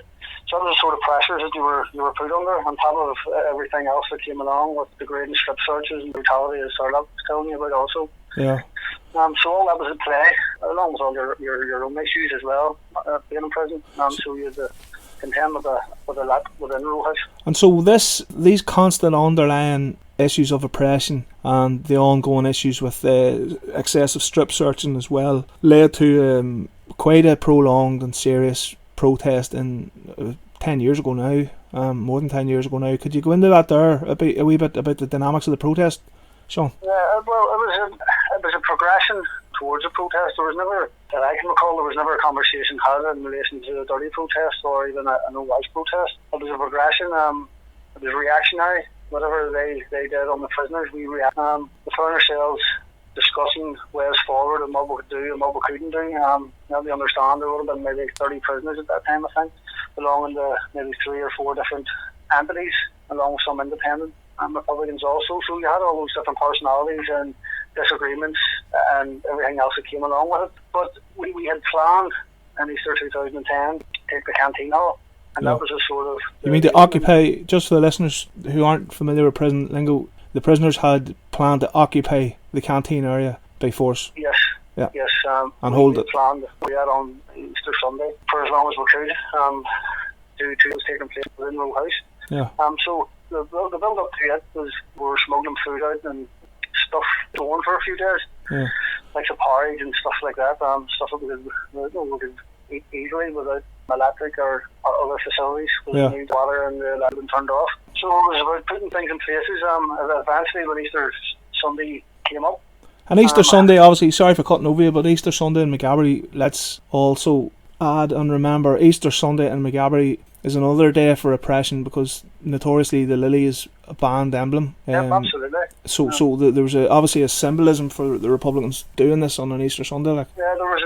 So that was the sort of pressures that you were put under, on top of everything else that came along with the grading strip searches and brutality, as Sarlap was telling you about also. Yeah. So all that was at play, along with all your own issues as well, being in prison. So you had to contend with a lot within Row House. And so these constant underlying issues of oppression and the ongoing issues with excessive strip searching as well led to quite a prolonged and serious protest in 10 years ago now, more than 10 years ago now. Could you go into that there a wee bit about the dynamics of the protest, Sean? Yeah, well, it was a progression towards a protest. There was never, that I can recall, there was never a conversation had in relation to the dirty protest or even a no wash protest. It was a progression. It was reactionary. Whatever they did on the prisoners, we react. The found ourselves discussing ways forward and what we could do and what we couldn't do. Now we understand there would have been maybe 30 prisoners at that time, I think, belonging to maybe 3 or 4 different entities, along with some independent Republicans also. So you had all those different personalities and disagreements and everything else that came along with it. But we had planned in Easter 2010 to take the canteen off. And that was a sort of... You mean to occupy, just for the listeners who aren't familiar with prison lingo, the prisoners had planned to occupy the canteen area by force? Yes. Yeah. Yes. And hold it. We had on Easter Sunday for as long as we could. To was taking place within Row House. Yeah. So the build up to it was we were smuggling food out and stuff going for a few days. Yeah. Like the porridge and stuff like that. Stuff that we could eat easily without electric or other facilities with the water and the light had been turned off. So it was about putting things in places. Eventually when Easter Sunday came up. And Easter Sunday, obviously, sorry for cutting over you, but Easter Sunday in Maghaberry, let's also add and remember, Easter Sunday in Maghaberry is another day for oppression because notoriously the lily is a banned emblem. Absolutely. So there was obviously a symbolism for the Republicans doing this on an Easter Sunday. Yeah, there was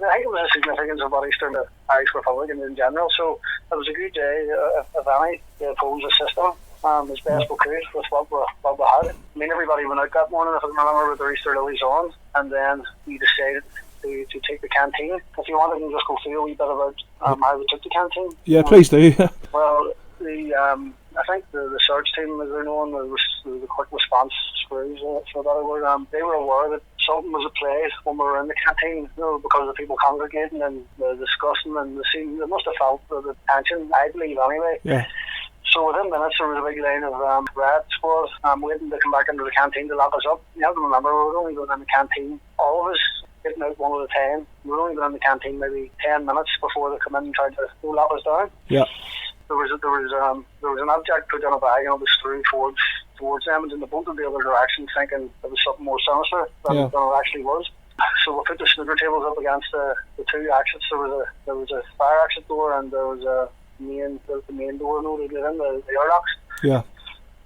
I think it was a significance about Easter in the Irish Republic in general. So it was a good day, if any, to oppose the system as best we could with what we had. I mean, everybody went out that morning, if I remember, with their Easter lilies on, and then we decided to take the canteen. If you wanted to just go through a wee bit about how we took the canteen. Yeah, please do. Well, I think the search team, as they're known, the quick response screws, for a better word, they were aware that something was at play when we were in the canteen, because of the people congregating and the discussing and the scene. They must have felt the tension, I believe, anyway. Yeah. So within minutes there was a big line of red squad waiting to come back into the canteen to lock us up. You have to remember, we were only going in the canteen, all of us getting out one at a time. We were only going in the canteen maybe 10 minutes before they come in and tried to lock us down. Yeah. There was an object put on a bag and it was threw towards them, and in the both of the other direction, thinking it was something more sinister than it actually was. So we put the snooker tables up against the two exits. There was a fire exit door, and there was the main door to get in, the airlocks. Yeah.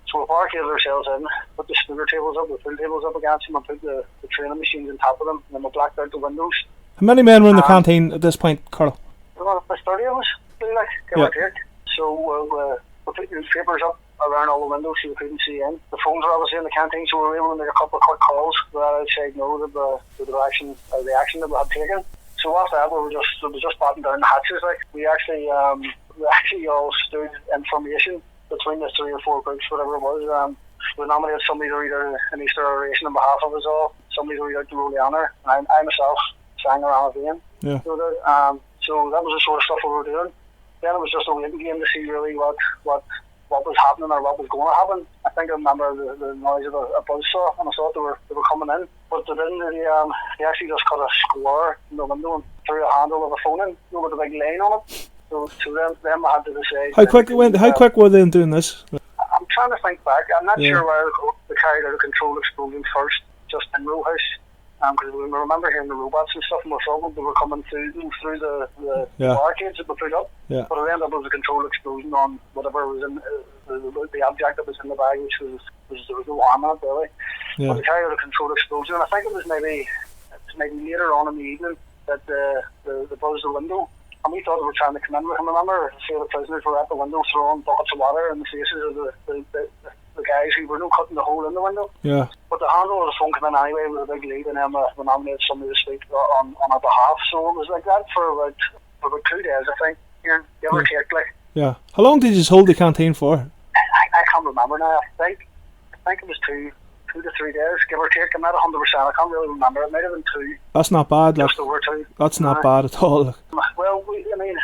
So we barricaded ourselves in, put the snooker tables up, the pool tables up against them, and put the training machines on top of them, and then we blacked out the windows. How many men were in the canteen at this point, Carl? Well, there's 30 of us, give or take. So we put newspapers up around all the windows so we couldn't see in. The phones were obviously in the canteen, so we were able to make a couple of quick calls without outside know that the action that we had taken. So after that, we was just batting down the hatches. Like we actually all stood in formation between the 3 or 4 groups, whatever it was. We nominated somebody to read out an Easter oration on behalf of us all. Somebody to read out the Holy Honour, and I myself sang around a vein. Yeah. So that was the sort of stuff we were doing. Then it was just a waiting game to see really what was happening or what was going to happen. I think I remember the noise of a buzzsaw, and I thought they were coming in, but they didn't. They actually just cut a square in the window and threw a handle of a phone in, with a big line on it. So them I had to decide. How quick were they in doing this? I'm trying to think back. I'm not sure where they carried out a controlled explosion first, just in Row House. Because we remember hearing the robots and stuff, and we thought they were coming through the barricades that we put up. Yeah. But it ended up as a controlled explosion on whatever was in the object that was in the bag, which was there was no harm in it really. Yeah. But they carried out a controlled explosion, and I think it was maybe later on in the evening that they buzzed the window, and we thought they were trying to come in. I remember a few of the prisoners were at the window throwing buckets of water in the faces of the guys who were cutting the hole in the window. Yeah. But the handle of the phone came in anyway with a big lead, and then we nominated somebody to speak on our behalf. So it was like that for about 2 days, I think. Here, give or take, like. Yeah. How long did you hold the canteen for? I can't remember now. I think it was 2 to 3 days, give or take. I'm not 100%. I can't really remember. It might have been 2. That's not bad. Just over 2. That's not bad at all. Well,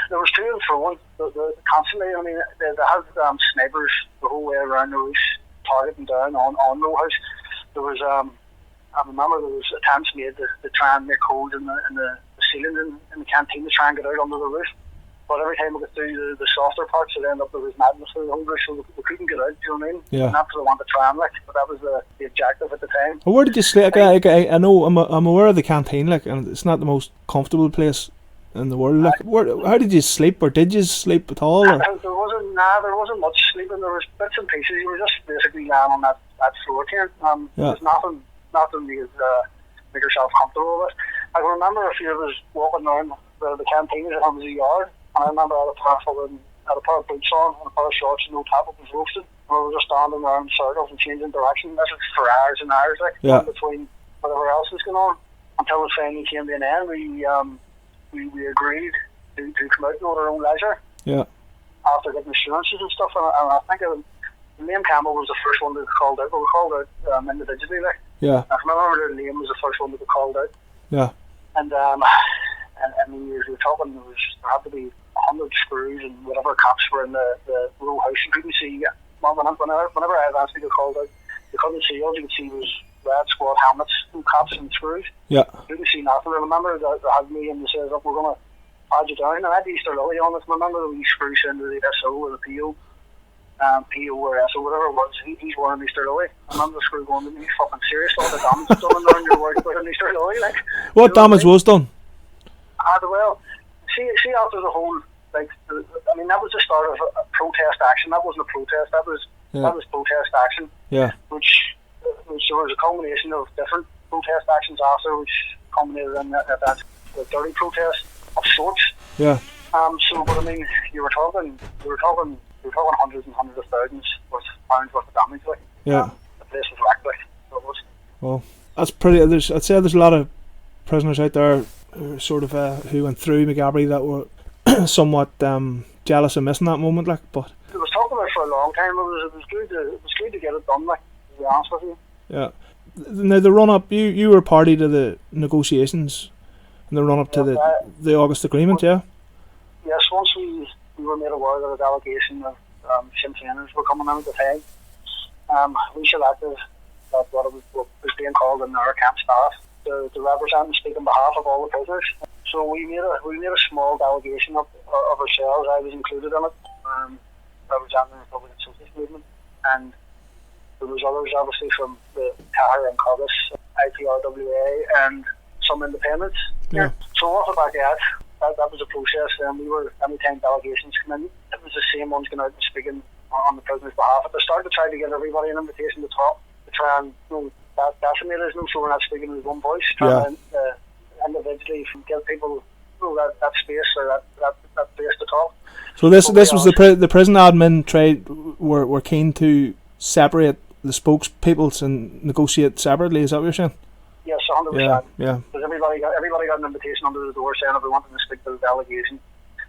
there was to and fro constantly. I mean, they had snipers the whole way around the roof, targeting down on Row House. There was I remember there was attempts made to try and make holes in the ceiling in the canteen to try and get out under the roof. But every time we got through the softer parts, it ended up there was madness through the whole roof, so we couldn't get out. Do you know what I mean? Yeah. Not because I wanted to try and but that was the objective at the time. Well, where did you sleep? I know I'm aware of the canteen, and it's not the most comfortable place in the world. How did you sleep, or did you sleep at all? Or? There wasn't much sleeping. There was bits and pieces. You were just basically lying on that floor here. There was nothing you could make yourself comfortable with. I can remember a few of us walking around the canteen as it was a yard, and I remember I had a pair of boots on and a pair of shorts and no top. It was roasted. And we were just standing around in circles and changing direction. This was for hours and hours, in between whatever else was going on, until it finally came to an end. We agreed to come out at our own leisure. Yeah. After getting assurances and stuff, and I think Liam Campbell was the first one that was called out. We were called out individually, Yeah. I remember that Liam was the first one that was called out. Yeah. And we were talking. There had to be 100 screws and whatever caps were in the Row House. You couldn't see. Whenever I eventually got called out, you couldn't see. All you could see was red squad helmets and caps and screws. Yeah. You couldn't see nothing. I remember that they had me and they said, "Look, we're going to pad you down." And I had Easter lily on it. Remember that we screws into the SO or the PO. PO or SO, whatever it was, he's wearing Easter lily. I remember the screw going, "Are you fucking serious? All the damage is done and you're worried about an Easter lily?" What damage was done? Well, see after the whole, that was the start of a protest action. That wasn't a protest, that was protest action. Yeah. Which there was a combination of different protest actions after, which culminated in that dirty protest of sorts. Yeah. So, but I mean, you were talking hundreds and hundreds of thousands pounds worth of damage. Like, Yeah. The place was wrecked. Like, so it was. Well, that's pretty. I'd say there's a lot of prisoners out there who went through Maghaberry that were somewhat jealous of missing that moment. Like, but It was talked about for a long time. It was good to get it done. Like, to be honest with you. yeah. Now the run up, you were party to the negotiations and the run up to the August agreement. Yeah. Yes, once we were made aware that a delegation of Sinn Féiners were coming in at the time, we selected what was being called in our camp staff to represent and speak on behalf of all the prisoners. So we made a small delegation of ourselves. I was included in it, representing the Republican Socialist movement, and there was others obviously from the CAHR and COGUS, IPRWA, and some independents. Yeah. So off the back of that was a process. Anytime delegations come in, it was the same ones going out and speaking on the prisoners' behalf. At the start, to try to get everybody an invitation to talk, to try and decimate us, so we're not speaking with one voice. Trying to individually get people that space or that place to talk. So this was the prison admin were keen to separate the spokespeople and negotiate separately. Is that what you're saying? Yes, 100%. Yeah. Because everybody got an invitation under the door saying if we wanted to speak to the delegation,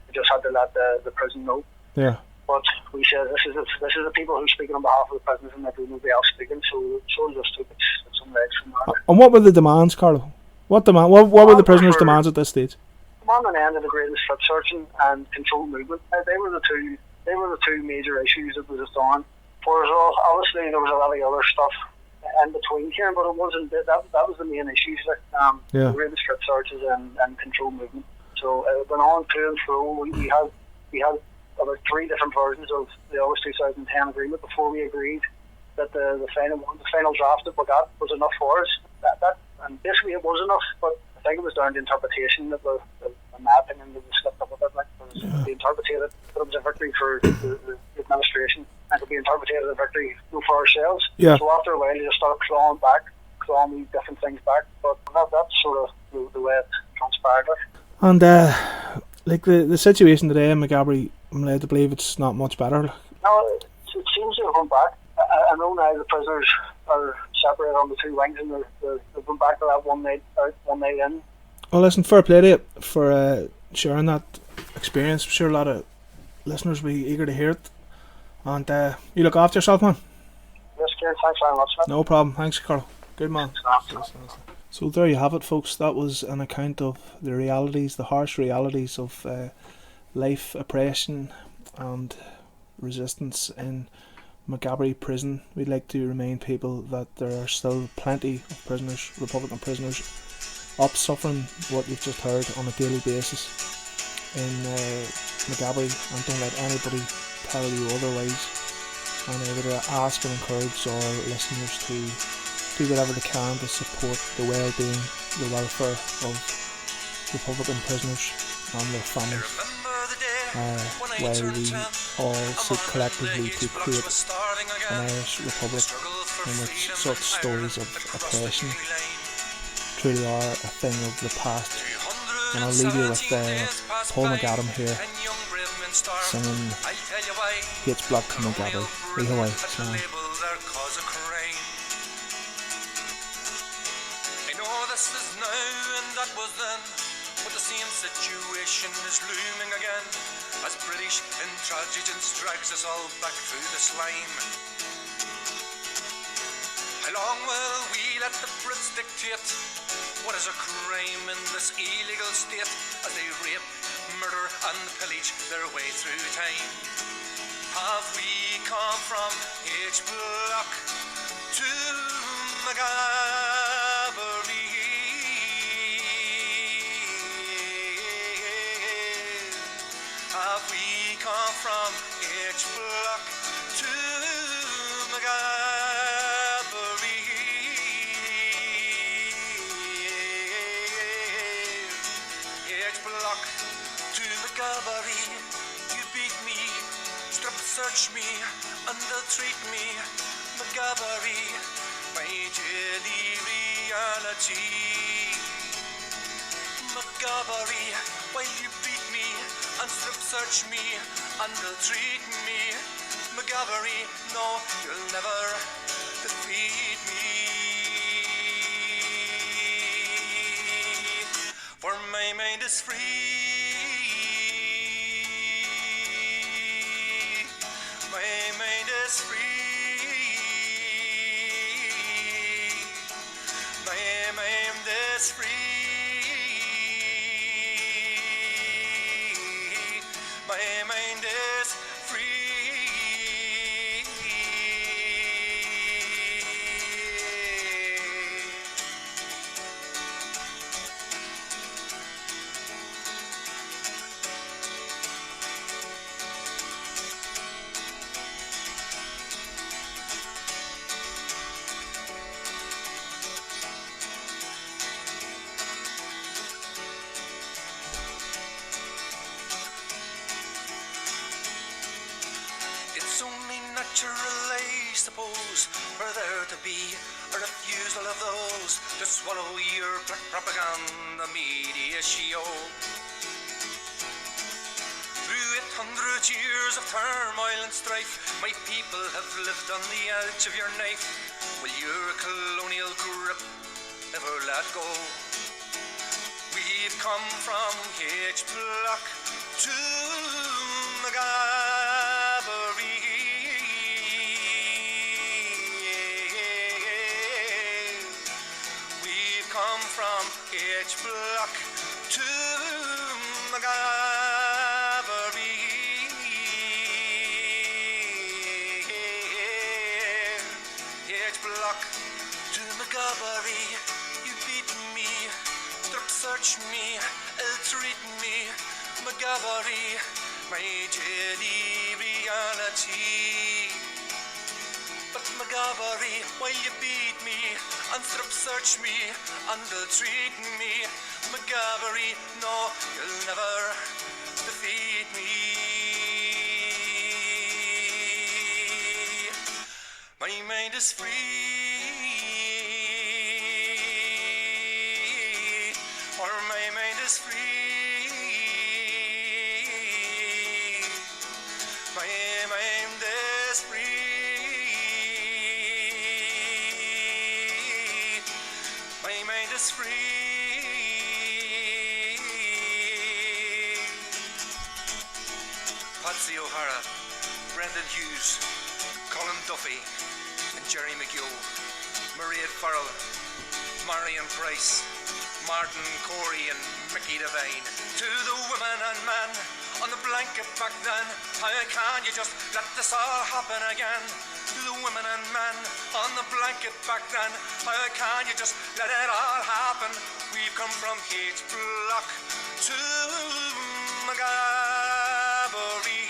we just had to let the prison know. Yeah. But we said this is the people who are speaking on behalf of the prisoners, and there'd be nobody else speaking. So we just took it some legs from that. And what were the demands, Carlo? What were the prisoners' demands at this stage? Demand an end to the greatest strip searching and controlled movement. They were the two major issues that was just on. For us all, obviously there was a lot of other stuff in between here, but it wasn't that was the main issues, like the greatest strip searches and controlled movement. So it went on to and fro. We had about 3 different versions of the August 2010 agreement before we agreed that the final draft that we got was enough for us. And basically it was enough, but I think it was down to interpretation that in my opinion, that was slipped up a bit. Like, it was interpreted that it was a victory for the administration, and it could be interpreted as a victory for ourselves. Yeah. So after a while, you just start clawing these different things back. But that's sort of the way it transpired. And like the situation today in Maghaberry, I'm led to believe it's not much better. No, it seems to have gone back. I know now the prisoners are separated on the 2 wings, and they've gone back to that one night out, one night in. Well, listen, fair play to you for sharing that experience. I'm sure a lot of listeners will be eager to hear it. And you look after yourself, man. Yes, Kieran, thanks very much, man. No problem. Thanks, Carl. Good man. So there you have it, folks. That was an account of the harsh realities of life, oppression and resistance in Maghaberry prison. We'd like to remind people that there are still plenty of prisoners, Republican prisoners, up suffering what you've just heard on a daily basis in Maghaberry, and don't let anybody tell you otherwise. And I would ask and encourage our listeners to do whatever they can to support the well-being, the welfare of Republican prisoners and their families, while we all seek collectively to create an Irish Republic in which such stories of oppression truly are a thing of the past. And I'll leave you with Paul McAdam here singing Gates Block to Maghaberry. Leave away, Sam. This is now and that was then, but the same situation is looming again, as British intransigence drags us all back through the slime. How long will we let the Brits dictate what is a crime in this illegal state, as they rape, murder and pillage their way through time? Have we come from H Block to Maghaberry? Have we come from H Block to Maghaberry? H Block to Maghaberry, you beat me, strip search me, and they'll treat me. Maghaberry, my daily reality. Maghaberry, while you beat me and strip search me and ill-treat me. Maghaberry, no, you'll never defeat me. For my mind is free. My mind is free. My mind is free. My mind is free. It's only natural, I suppose, for there to be a refusal of those to swallow your propaganda media show. Through 800 years of turmoil and strife, my people have lived on the edge of your knife. Will your colonial grip ever let go? We've come from H Block to Maghaberry. We've come from H Block to Maghaberry. H Block to Maghaberry. You beat me, strip search me, ill-treat me. Maghaberry, my daily reality. But Maghaberry, while you beat me and strip search me and ill-treat me, Maghaberry, no, you'll never defeat me. My mind is free. Or my mind is free. My mind is free. My mind is free. Patsy O'Hara, Brendan Hughes, Colin Duffy, and Jerry McGill, Mairead Farrell, Marion Price, Martin Corey and Mickey Devine. To the women and men on the blanket back then, how can you just let this all happen again? To the women and men on the blanket back then, how can you just let it all happen? We've come from H Block to Maghaberry.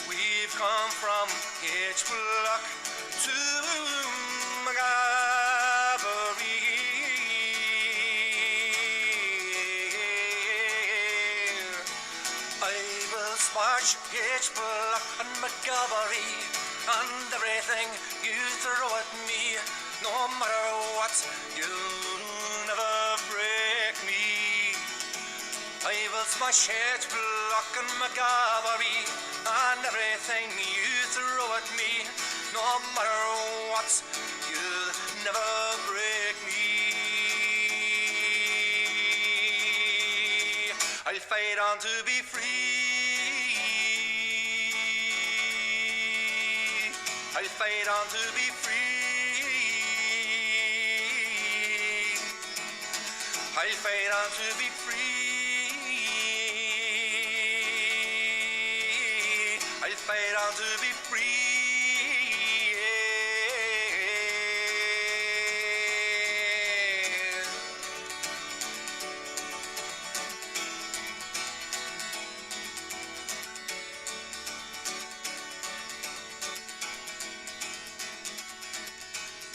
We've come from H Block to Maghaberry. I will smash H Block and Maghaberry and everything you throw at me. No matter what, you'll never break me. I will smash H Block and Maghaberry and everything you throw at me. No matter what, you'll never break me. I'll fight on to be free. I'll fight on to be free. I'll fight on to be free. I'll fight on to be free.